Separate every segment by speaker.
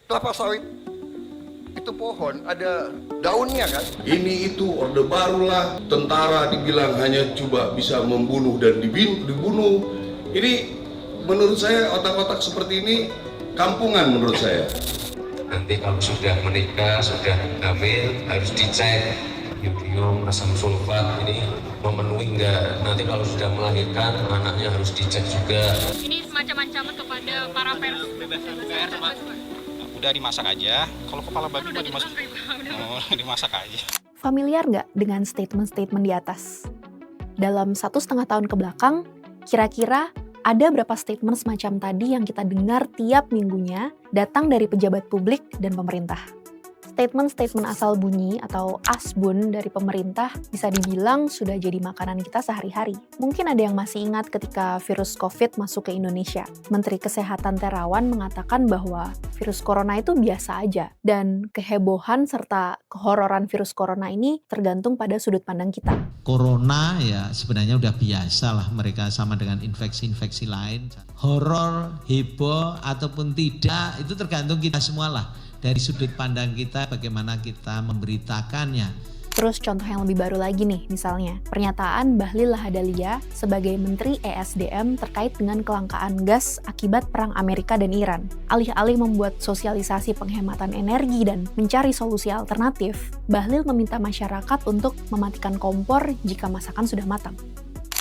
Speaker 1: Kelapa sawit itu pohon ada daunnya kan. Ini itu orde barulah, tentara dibilang hanya coba bisa membunuh dan dibunuh. Ini menurut saya otak-otak seperti ini kampungan menurut saya.
Speaker 2: Nanti kalau sudah menikah, sudah hamil, harus dicek yodium, asam sulfat ini memenuhi enggak. Nanti kalau sudah melahirkan, anaknya harus dicek juga.
Speaker 3: Ini semacam ancaman kepada para pers.
Speaker 4: Udah dimasak aja. Kalau kepala babi mah dimasak. Oh, dimasak aja.
Speaker 5: Familiar nggak dengan statement-statement di atas? Dalam 1,5 tahun ke belakang, kira-kira ada berapa statement semacam tadi yang kita dengar tiap minggunya datang dari pejabat publik dan pemerintah? Statement-statement asal bunyi atau asbun dari pemerintah bisa dibilang sudah jadi makanan kita sehari-hari. Mungkin ada yang masih ingat ketika virus COVID masuk ke Indonesia. Menteri Kesehatan Terawan mengatakan bahwa virus corona itu biasa aja, dan kehebohan serta kehororan virus corona ini tergantung pada sudut pandang kita.
Speaker 6: Corona ya sebenarnya udah biasa lah, mereka sama dengan infeksi-infeksi lain. Horor, heboh ataupun tidak, itu tergantung kita semua lah. Dari sudut pandang kita, bagaimana kita memberitakannya.
Speaker 5: Terus contoh yang lebih baru lagi nih, misalnya pernyataan Bahlil Lahadalia sebagai Menteri ESDM terkait dengan kelangkaan gas akibat perang Amerika dan Iran. Alih-alih membuat sosialisasi penghematan energi dan mencari solusi alternatif, Bahlil meminta masyarakat untuk mematikan kompor jika masakan sudah matang.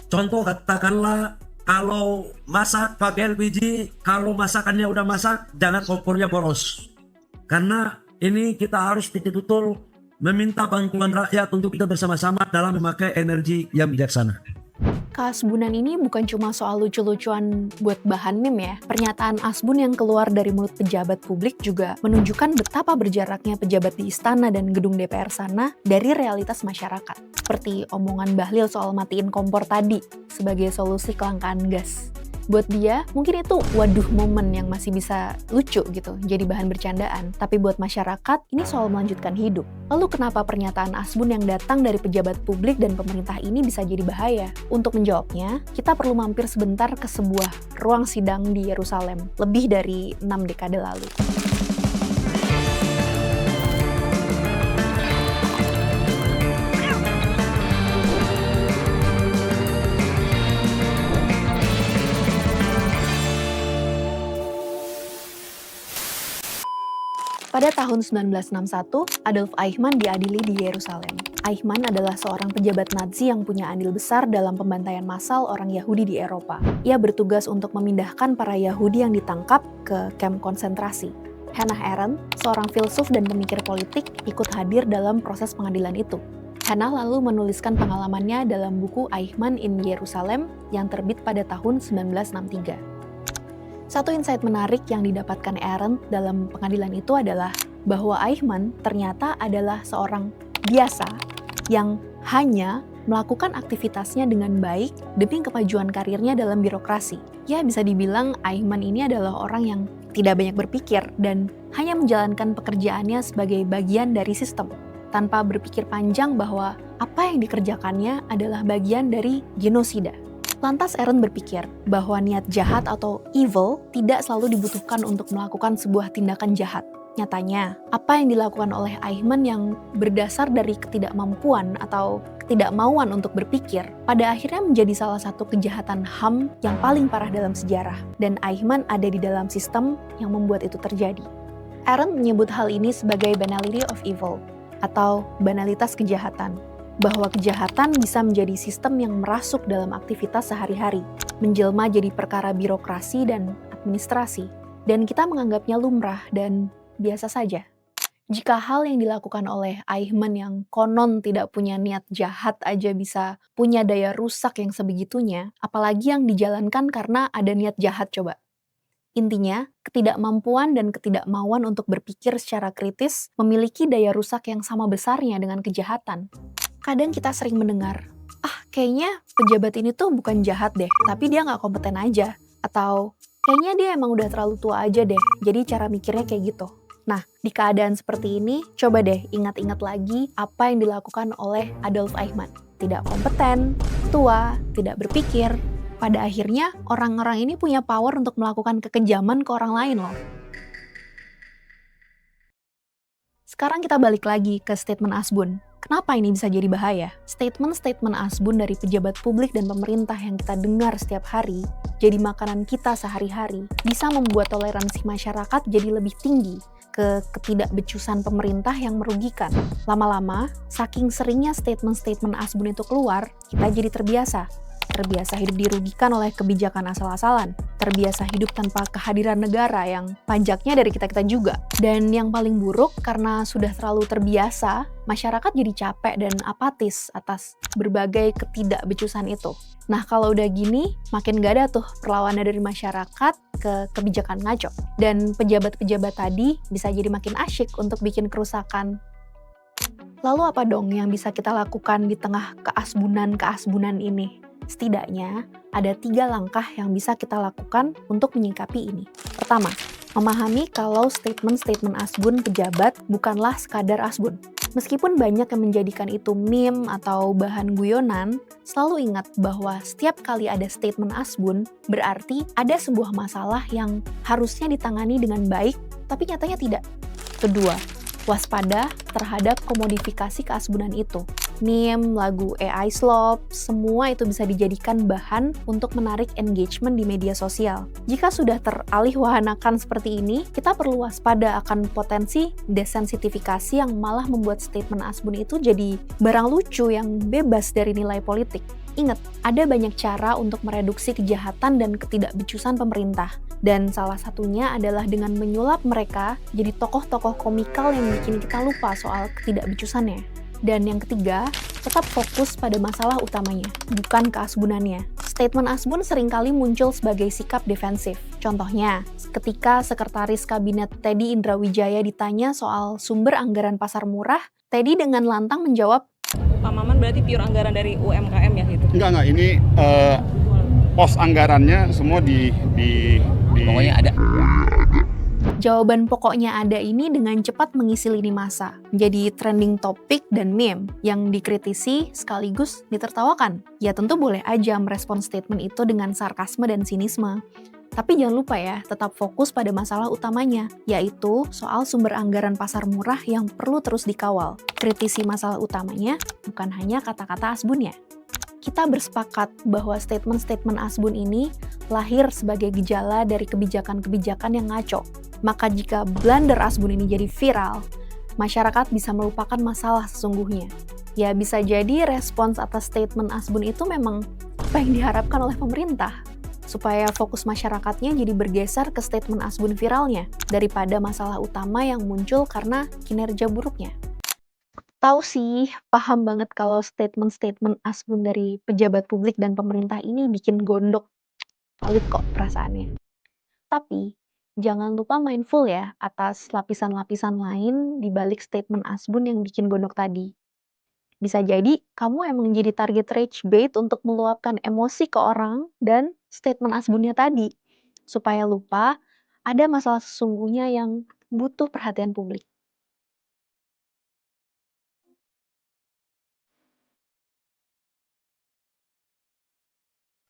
Speaker 7: Contoh katakanlah kalau masak pakai LPG, kalau masakannya udah masak, jangan kompornya boros. Karena ini kita harus betul-betul meminta bantuan rakyat untuk kita bersama-sama dalam memakai energi yang bijaksana.
Speaker 5: Keasbunan ini bukan cuma soal lucu-lucuan buat bahan meme ya. Pernyataan asbun yang keluar dari mulut pejabat publik juga menunjukkan betapa berjaraknya pejabat di istana dan gedung DPR sana dari realitas masyarakat. Seperti omongan Bahlil soal matiin kompor tadi sebagai solusi kelangkaan gas. Buat dia, mungkin itu waduh momen yang masih bisa lucu gitu, jadi bahan bercandaan. Tapi buat masyarakat, ini soal melanjutkan hidup. Lalu kenapa pernyataan asbun yang datang dari pejabat publik dan pemerintah ini bisa jadi bahaya? Untuk menjawabnya, kita perlu mampir sebentar ke sebuah ruang sidang di Yerusalem, lebih dari 6 dekade lalu. Pada tahun 1961, Adolf Eichmann diadili di Yerusalem. Eichmann adalah seorang pejabat Nazi yang punya andil besar dalam pembantaian massal orang Yahudi di Eropa. Ia bertugas untuk memindahkan para Yahudi yang ditangkap ke kamp konsentrasi. Hannah Arendt, seorang filsuf dan pemikir politik, ikut hadir dalam proses pengadilan itu. Hannah lalu menuliskan pengalamannya dalam buku Eichmann in Jerusalem yang terbit pada tahun 1963. Satu insight menarik yang didapatkan Arendt dalam pengadilan itu adalah bahwa Eichmann ternyata adalah seorang biasa yang hanya melakukan aktivitasnya dengan baik demi kemajuan karirnya dalam birokrasi. Ya, bisa dibilang Eichmann ini adalah orang yang tidak banyak berpikir dan hanya menjalankan pekerjaannya sebagai bagian dari sistem, tanpa berpikir panjang bahwa apa yang dikerjakannya adalah bagian dari genosida. Lantas Arendt berpikir bahwa niat jahat atau evil tidak selalu dibutuhkan untuk melakukan sebuah tindakan jahat. Nyatanya, apa yang dilakukan oleh Eichmann yang berdasar dari ketidakmampuan atau ketidakmauan untuk berpikir, pada akhirnya menjadi salah satu kejahatan HAM yang paling parah dalam sejarah, dan Eichmann ada di dalam sistem yang membuat itu terjadi. Arendt menyebut hal ini sebagai banality of evil, atau banalitas kejahatan. Bahwa kejahatan bisa menjadi sistem yang merasuk dalam aktivitas sehari-hari, menjelma jadi perkara birokrasi dan administrasi, dan kita menganggapnya lumrah dan biasa saja. Jika hal yang dilakukan oleh Eichmann yang konon tidak punya niat jahat aja bisa punya daya rusak yang sebegitunya, apalagi yang dijalankan karena ada niat jahat coba. Intinya, ketidakmampuan dan ketidakmauan untuk berpikir secara kritis memiliki daya rusak yang sama besarnya dengan kejahatan. Kadang kita sering mendengar, kayaknya pejabat ini tuh bukan jahat deh, tapi dia nggak kompeten aja. Atau, kayaknya dia emang udah terlalu tua aja deh, jadi cara mikirnya kayak gitu. Nah, di keadaan seperti ini, coba deh ingat-ingat lagi apa yang dilakukan oleh Adolf Eichmann. Tidak kompeten, tua, tidak berpikir. Pada akhirnya, orang-orang ini punya power untuk melakukan kekejaman ke orang lain loh. Sekarang kita balik lagi ke statement Asbun. Kenapa ini bisa jadi bahaya? Statement-statement Asbun dari pejabat publik dan pemerintah yang kita dengar setiap hari, jadi makanan kita sehari-hari, bisa membuat toleransi masyarakat jadi lebih tinggi ke ketidakbecusan pemerintah yang merugikan. Lama-lama, saking seringnya statement-statement Asbun itu keluar, kita jadi terbiasa hidup dirugikan oleh kebijakan asal-asalan, terbiasa hidup tanpa kehadiran negara yang pajaknya dari kita-kita juga. Dan yang paling buruk, karena sudah terlalu terbiasa, masyarakat jadi capek dan apatis atas berbagai ketidakbecusan itu. Nah, kalau udah gini, makin gak ada tuh perlawanan dari masyarakat ke kebijakan ngaco. Dan pejabat-pejabat tadi bisa jadi makin asyik untuk bikin kerusakan. Lalu apa dong yang bisa kita lakukan di tengah keasbunan ini? Setidaknya, ada 3 langkah yang bisa kita lakukan untuk menyikapi ini. Pertama, memahami kalau statement-statement Asbun pejabat bukanlah sekadar Asbun. Meskipun banyak yang menjadikan itu meme atau bahan guyonan, selalu ingat bahwa setiap kali ada statement Asbun, berarti ada sebuah masalah yang harusnya ditangani dengan baik, tapi nyatanya tidak. Kedua, waspada terhadap komodifikasi keasbunan itu. Meme, lagu AI slop, semua itu bisa dijadikan bahan untuk menarik engagement di media sosial. Jika sudah teralihwahanakan seperti ini, kita perlu waspada akan potensi desensitifikasi yang malah membuat statement Asbun itu jadi barang lucu yang bebas dari nilai politik. Ingat, ada banyak cara untuk mereduksi kejahatan dan ketidakbecusan pemerintah. Dan salah satunya adalah dengan menyulap mereka jadi tokoh-tokoh komikal yang bikin kita lupa soal ketidakbecusannya. Dan yang ketiga, tetap fokus pada masalah utamanya, bukan keasbunannya. Statement Asbun seringkali muncul sebagai sikap defensif. Contohnya, ketika Sekretaris Kabinet Teddy Indrawijaya ditanya soal sumber anggaran pasar murah, Teddy dengan lantang menjawab,
Speaker 8: Pak Maman berarti pure anggaran dari UMKM ya gitu?
Speaker 4: Enggak, ini pos anggarannya semua di
Speaker 9: pokoknya ada.
Speaker 5: jawaban pokoknya ada ini dengan cepat mengisi lini masa, menjadi trending topik dan meme yang dikritisi sekaligus ditertawakan. Ya tentu boleh aja merespon statement itu dengan sarkasme dan sinisme. Tapi jangan lupa ya, tetap fokus pada masalah utamanya, yaitu soal sumber anggaran pasar murah yang perlu terus dikawal. Kritisi masalah utamanya, bukan hanya kata-kata Asbunnya. Kita bersepakat bahwa statement-statement Asbun ini lahir sebagai gejala dari kebijakan-kebijakan yang ngaco. Maka jika blunder Asbun ini jadi viral, masyarakat bisa melupakan masalah sesungguhnya. Ya bisa jadi respons atas statement Asbun itu memang apa yang diharapkan oleh pemerintah, supaya fokus masyarakatnya jadi bergeser ke statement Asbun viralnya, daripada masalah utama yang muncul karena kinerja buruknya. Tahu sih, paham banget kalau statement-statement Asbun dari pejabat publik dan pemerintah ini bikin gondok. Valid kok perasaannya. Tapi, jangan lupa mindful ya atas lapisan-lapisan lain di balik statement Asbun yang bikin gondok tadi. Bisa jadi kamu emang jadi target rage bait untuk meluapkan emosi ke orang dan statement Asbunnya tadi, supaya lupa ada masalah sesungguhnya yang butuh perhatian publik.